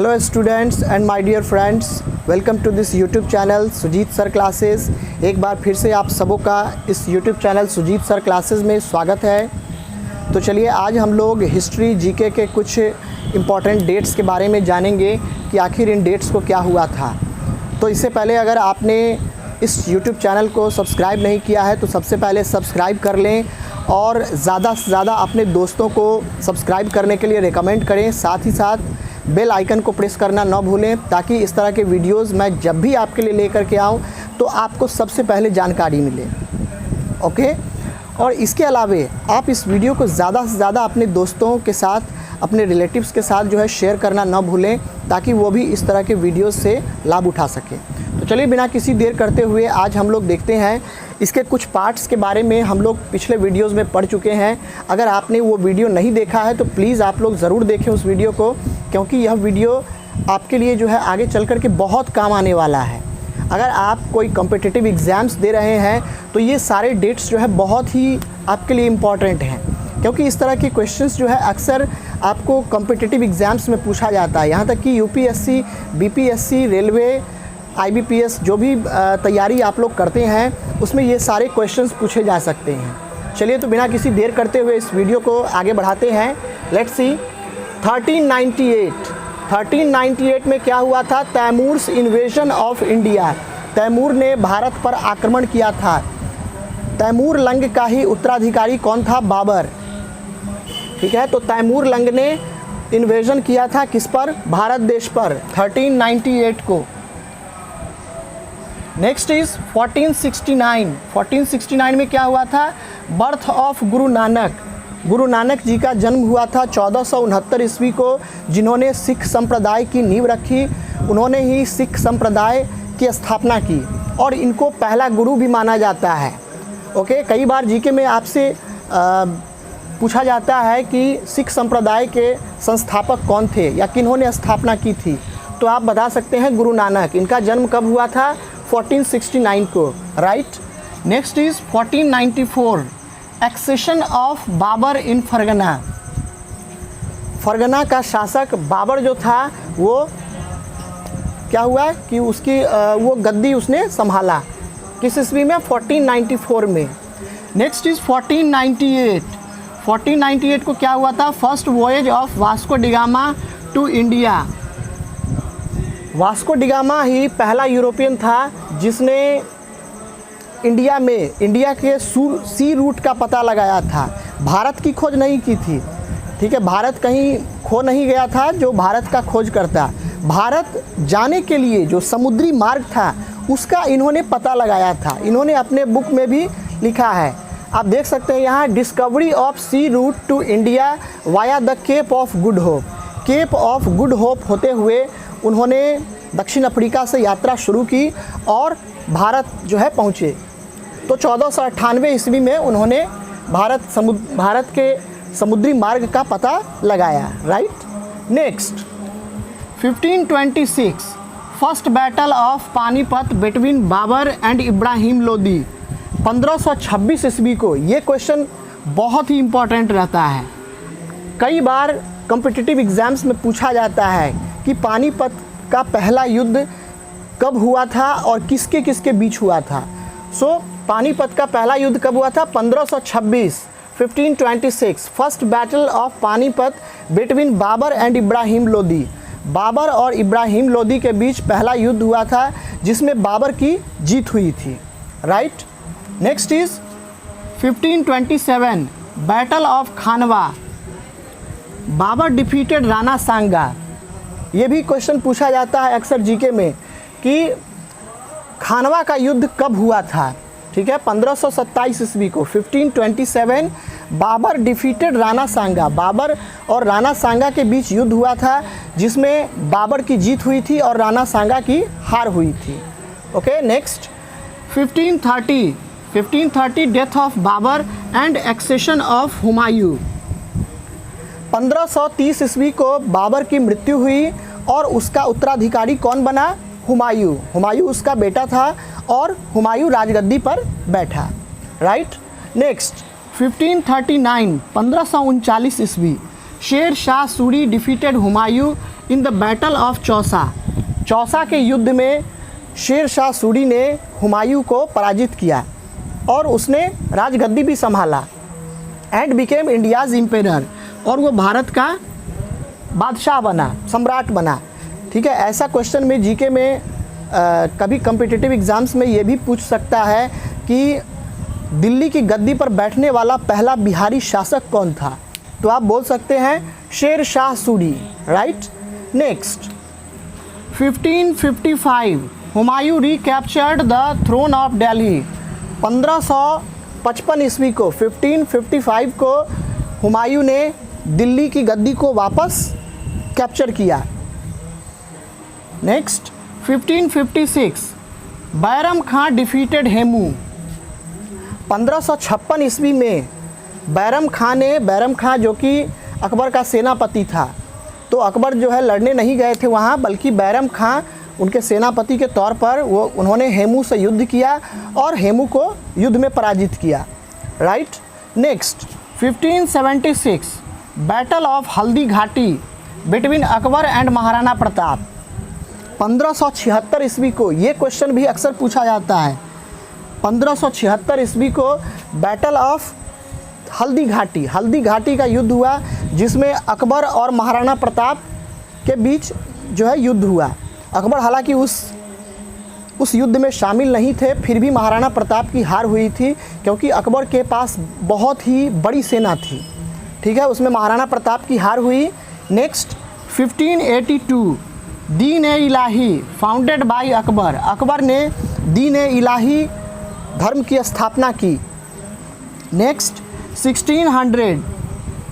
Hello students and my dear friends, welcome to this YouTube channel Sujit sir classes. एक बार फिर से आप सबों का इस YouTube channel Sujit sir classes में स्वागत है। तो चलिए आज हम लोग हिस्ट्री जीके के कुछ इम्पॉर्टेंट डेट्स के बारे में जानेंगे कि आखिर इन डेट्स को क्या हुआ था। तो इससे पहले अगर आपने इस यूट्यूब चैनल को सब्सक्राइब नहीं किया है तो सबसे पहले सब्सक्राइब कर लें और ज़्यादा से ज़्यादा अपने दोस्तों को सब्सक्राइब करने के लिए रिकमेंड करें। साथ ही साथ बेल आइकन को प्रेस करना न भूलें ताकि इस तरह के वीडियोस मैं जब भी आपके लिए लेकर के आऊँ तो आपको सबसे पहले जानकारी मिले। ओके, और इसके अलावे आप इस वीडियो को ज़्यादा से ज़्यादा अपने दोस्तों के साथ, अपने रिलेटिव्स के साथ जो है शेयर करना न भूलें ताकि वो भी इस तरह के वीडियोस से लाभ उठा सकें। तो चलिए बिना किसी देर करते हुए आज हम लोग देखते हैं इसके कुछ पार्ट्स के बारे में। हम लोग पिछले वीडियोस में पढ़ चुके हैं। अगर आपने वो वीडियो नहीं देखा है तो प्लीज़ आप लोग ज़रूर देखें उस वीडियो को, क्योंकि यह वीडियो आपके लिए जो है आगे चल कर के बहुत काम आने वाला है। अगर आप कोई कॉम्पिटिटिव एग्ज़ाम्स दे रहे हैं तो ये सारे डेट्स जो है बहुत ही आपके लिए इम्पॉर्टेंट हैं, क्योंकि इस तरह के क्वेश्चंस जो है अक्सर आपको कॉम्पिटिटिव एग्ज़ाम्स में पूछा जाता है। यहाँ तक कि यूपीएससी, बीपीएससी, रेलवे, आईबीपीएस जो भी तैयारी आप लोग करते हैं उसमें ये सारे क्वेश्चंस पूछे जा सकते हैं। चलिए तो बिना किसी देर करते हुए इस वीडियो को आगे बढ़ाते हैं। लेट्स सी 1398 में क्या हुआ था? तैमूर्स इन्वेजन ऑफ इंडिया। तैमूर ने भारत पर आक्रमण किया था। तैमूर लंग का ही उत्तराधिकारी कौन था? बाबर। ठीक है, तो तैमूर लंग ने इन्वेजन किया था किस पर? भारत देश पर 1398 को। नेक्स्ट इज 1469 में क्या हुआ था? Birth of Guru Nanak. गुरु नानक जी का जन्म हुआ था 1469 ईस्वी को, जिन्होंने सिख संप्रदाय की नींव रखी। उन्होंने ही सिख संप्रदाय की स्थापना की और इनको पहला गुरु भी माना जाता है। ओके, कई बार जीके में आपसे पूछा जाता है कि सिख संप्रदाय के संस्थापक कौन थे या किन्होंने स्थापना की थी, तो आप बता सकते हैं गुरु नानक। इनका जन्म कब हुआ था? 1469 को, right. Next is 1494 accession of Babur in Fergana. Fergana का शासक बाबर जो था वो क्या हुआ कि उसकी वो गद्दी उसने संभाला किस ईस्वी में? 1494 में। नेक्स्ट इज 1498 को क्या हुआ था? First voyage of Vasco da Gama to India. Vasco da Gama ही पहला यूरोपियन था जिसने इंडिया के सी रूट का पता लगाया था। भारत की खोज नहीं की थी। ठीक है, भारत कहीं खो नहीं गया था जो भारत का खोज करता। भारत जाने के लिए जो समुद्री मार्ग था उसका इन्होंने पता लगाया था। इन्होंने अपने बुक में भी लिखा है, आप देख सकते हैं यहाँ, discovery of sea route to India via the Cape of Good Hope. Cape of Good Hope होते हुए उन्होंने दक्षिण अफ्रीका से यात्रा शुरू की और भारत जो है पहुँचे। तो 1498 ईस्वी में उन्होंने भारत के समुद्री मार्ग का पता लगाया, right. Next 1526 first battle of Panipat between Babur and Ibrahim Lodi. 1526 ईस्वी को, ये क्वेश्चन बहुत ही इम्पोर्टेंट रहता है। कई बार कॉम्पिटिटिव एग्ज़ाम्स में पूछा जाता है कि पानीपत का पहला युद्ध कब हुआ था और किसके किसके बीच हुआ था। सो पानीपत का पहला युद्ध कब हुआ था? 1526 first battle of Panipat between Babur and Ibrahim Lodi. Babur और इब्राहिम लोदी के बीच पहला युद्ध हुआ था जिसमें बाबर की जीत हुई थी, right. Next is 1527 battle of Khanwa. Babur defeated Rana Sanga. ये भी क्वेश्चन पूछा जाता है अक्सर जीके में कि खानवा का युद्ध कब हुआ था। ठीक है, 1527 ईस्वी को 1527 बाबर डिफीटेड राणा सांगा। बाबर और राणा सांगा के बीच युद्ध हुआ था जिसमें बाबर की जीत हुई थी और राणा सांगा की हार हुई थी। Okay, next 1530 death of Babur and accession of Humayun. 1530 ईस्वी को बाबर की मृत्यु हुई और उसका उत्तराधिकारी कौन बना? हुमायूं। हुमायूं उसका बेटा था और हुमायूं राजगद्दी पर बैठा, राइट। नेक्स्ट 1539 1539 ईस्वी शेर Shah Suri defeated Humayun in the battle of Chausa. Chausa के युद्ध में शेर शाह सूरी ने हुमायूं को पराजित किया और उसने राजगद्दी भी संभाला। एंड बिकेम इंडियाज़ एम्पेरर, और वो भारत का बादशाह बना, सम्राट बना। ठीक है, ऐसा क्वेश्चन में जीके में कभी कम्पिटिटिव एग्ज़ाम्स में ये भी पूछ सकता है कि दिल्ली की गद्दी पर बैठने वाला पहला बिहारी शासक कौन था, तो आप बोल सकते हैं Sher Shah Suri, right. Next 1555 Humayun recaptured the throne of Delhi. 1555 ईस्वी को 1555 को हुमायूं ने दिल्ली की गद्दी को वापस कैप्चर किया। नेक्स्ट 1556 बैरम खां डिफीटेड हेमू। 1556 ईस्वी में बैरम खां जो कि अकबर का सेनापति था, तो अकबर जो है लड़ने नहीं गए थे वहाँ, बल्कि बैरम खां उनके सेनापति के तौर पर उन्होंने हेमू से युद्ध किया और हेमू को युद्ध में पराजित किया, right. Next 1576 battle of Haldi Ghati between Akbar and Maharana Pratap. 1576 ईस्वी को, ये क्वेश्चन भी अक्सर पूछा जाता है, 1576 ईस्वी को बैटल ऑफ हल्दी घाटी का युद्ध हुआ, जिसमें अकबर और महाराणा प्रताप के बीच जो है युद्ध हुआ। अकबर हालांकि उस युद्ध में शामिल नहीं थे, फिर भी महाराणा प्रताप की हार हुई थी, क्योंकि अकबर के पास बहुत ही बड़ी सेना थी। ठीक है, उसमें महाराणा प्रताप की हार हुई। Next 1582 Deen A Ilahi founded by Akbar. Akbar ने दीन ए इलाही धर्म की स्थापना की। Next 1600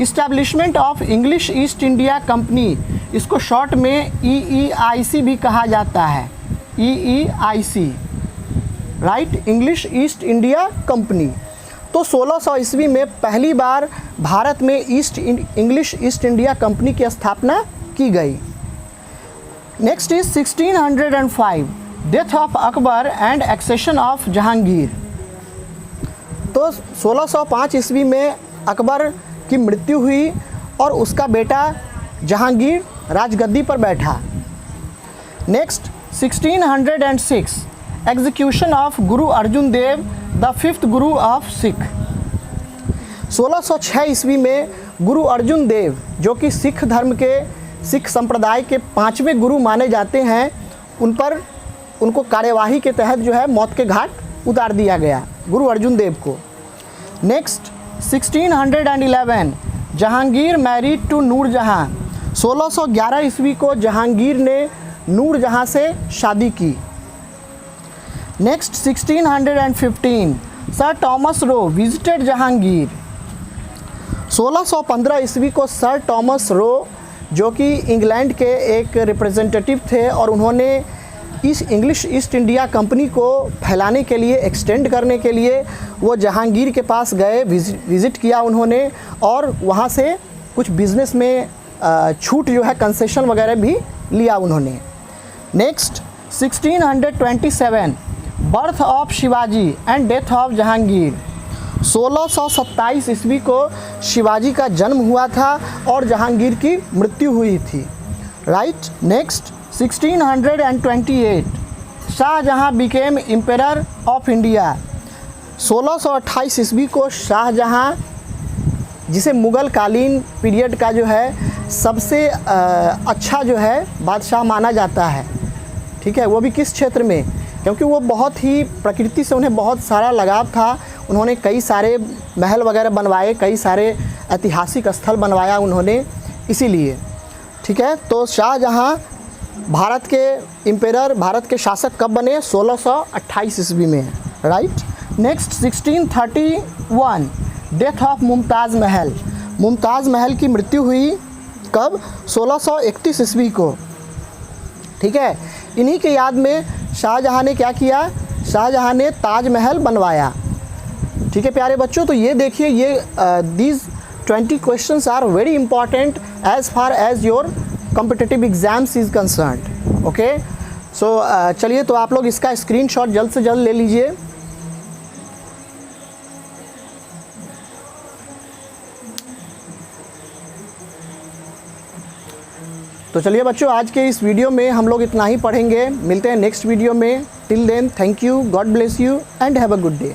establishment of English east India company, इसको शॉर्ट में EEIC भी कहा जाता है, EEIC, right, English east India company. तो 1600 ईस्वी में पहली बार भारत में इंग्लिश ईस्ट इंडिया कंपनी की स्थापना की गई। Next is 1605 death of Akbar and accession of Jahangir. तो 1605 ईस्वी में अकबर की मृत्यु हुई और उसका बेटा जहांगीर राजगद्दी पर बैठा। Next 1606 execution of Guru Arjun Dev the 5th Guru of Sikh. 1606 ईस्वी में गुरु अर्जुन देव, जो कि सिख संप्रदाय के 5वें गुरु माने जाते हैं, उनको कार्यवाही के तहत जो है मौत के घाट उतार दिया गया गुरु अर्जुन देव को। Next 1611 Jahangir married to Nur Jahan. 1611 ईस्वी को जहांगीर ने नूरजहां से शादी की। Next 1615 Sir Thomas Roe visited Jahangir. 1615 ईस्वी को सर टॉमस रो, जो कि इंग्लैंड के एक रिप्रेजेंटेटिव थे, और उन्होंने इस इंग्लिश ईस्ट इंडिया कंपनी को फैलाने के लिए, एक्सटेंड करने के लिए वो जहांगीर के पास गए, विज़िट किया उन्होंने, और वहाँ से कुछ बिज़नेस में छूट जो है, कंसेशन वगैरह भी लिया उन्होंने। Next 1627 birth of Shivaji and death of Jahangir. 1627 ईस्वी को शिवाजी का जन्म हुआ था और जहांगीर की मृत्यु हुई थी, right. Next 1628 Shah Jahan became emperor of India. 1628 ईस्वी को शाहजहां, जिसे मुग़ल कालीन पीरियड का जो है सबसे अच्छा जो है बादशाह माना जाता है, ठीक है, वो भी किस क्षेत्र में, क्योंकि वो बहुत ही प्रकृति से उन्हें बहुत सारा लगाव था। उन्होंने कई सारे महल वगैरह बनवाए, कई सारे ऐतिहासिक स्थल बनवाया उन्होंने, इसीलिए, ठीक है। तो शाहजहां भारत के एम्पेरर, भारत के शासक कब बने? 1628 ईस्वी में, right. Next 1631 death of Mumtaz महल। मुमताज़ महल की मृत्यु हुई कब? 1631 ईस्वी को, ठीक है। इन्हीं के याद में शाहजहां ने क्या किया? शाहजहां ने ताजमहल बनवाया, ठीक है प्यारे बच्चों। तो ये देखिए, ये these 20 questions are very important as far as your competitive exams is concerned, okay. So चलिए, तो आप लोग इसका स्क्रीनशॉट जल्द से जल्द ले लीजिए। तो चलिए बच्चों, आज के इस वीडियो में हम लोग इतना ही पढ़ेंगे। मिलते हैं नेक्स्ट वीडियो में। Till then, thank you, God bless you and have a good day.